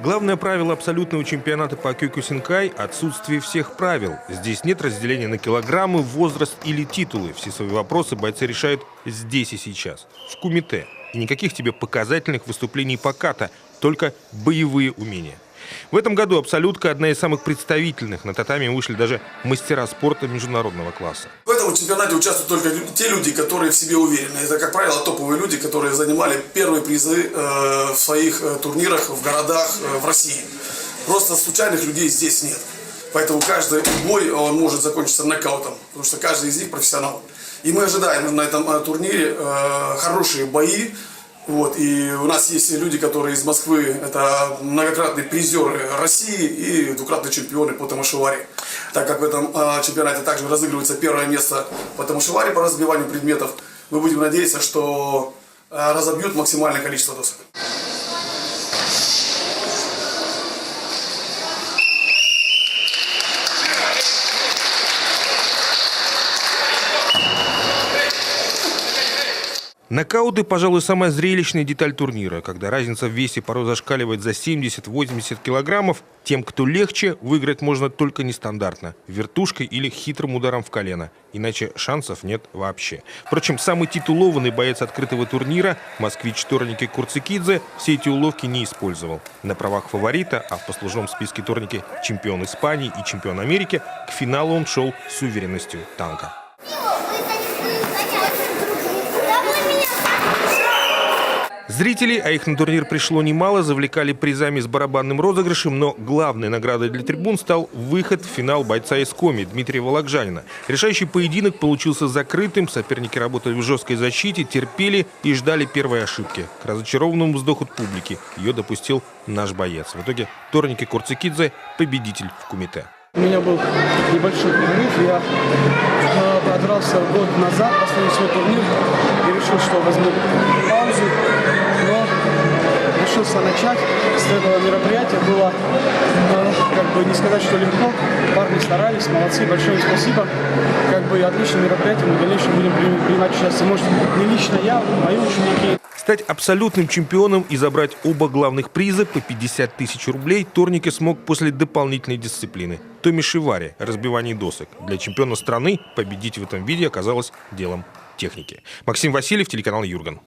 Главное правило абсолютного чемпионата по кёкусинкай – отсутствие всех правил. Здесь нет разделения на килограммы, возраст или титулы. Все свои вопросы бойцы решают здесь и сейчас, в кумите. И никаких тебе показательных выступлений по ката, только боевые умения. В этом году абсолютка одна из самых представительных. На татами вышли даже мастера спорта международного класса. В этом чемпионате участвуют только те люди, которые в себе уверены. Это, как правило, топовые люди, которые занимали первые призы в своих турнирах в городах в России. Просто случайных людей здесь нет. Поэтому каждый бой он может закончиться нокаутом, потому что каждый из них профессионал. И мы ожидаем на этом турнире хорошие бои. И у нас есть люди, которые из Москвы, это многократные призеры России и двукратные чемпионы по тамошевари. Так как в этом чемпионате также разыгрывается первое место по тамошевари по разбиванию предметов, мы будем надеяться, что разобьют максимальное количество досок. Нокауты, пожалуй, самая зрелищная деталь турнира, когда разница в весе порой зашкаливает за 70-80 килограммов. Тем, кто легче, выиграть можно только нестандартно – вертушкой или хитрым ударом в колено. Иначе шансов нет вообще. Впрочем, самый титулованный боец открытого турнира, москвич Торники Курцикидзе, все эти уловки не использовал. На правах фаворита, а в послужном списке Торники чемпион Испании и чемпион Америки, к финалу он шел с уверенностью танка. Зрителей, а их на турнир пришло немало, завлекали призами с барабанным розыгрышем, но главной наградой для трибун стал выход в финал бойца из Коми Дмитрия Вологжанина. Решающий поединок получился закрытым, соперники работали в жесткой защите, терпели и ждали первой ошибки. К разочарованному вздоху публики ее допустил наш боец. В итоге Торники Курцикидзе – победитель в кумите. У меня был небольшой перерыв, я подрался год назад, последний свой турнир, и решил, что возьму паузу, но решился начать. С этого мероприятия было, не сказать, что легко, парни старались, молодцы, большое им спасибо. Отличное мероприятие, мы в дальнейшем будем принимать участие, может, не лично я, мои ученики. Стать абсолютным чемпионом и забрать оба главных приза по 50 тысяч рублей Торники смог после дополнительной дисциплины – томишевари – разбивание досок. Для чемпиона страны победить в этом виде оказалось делом техники. Максим Васильев, телеканал Юрган.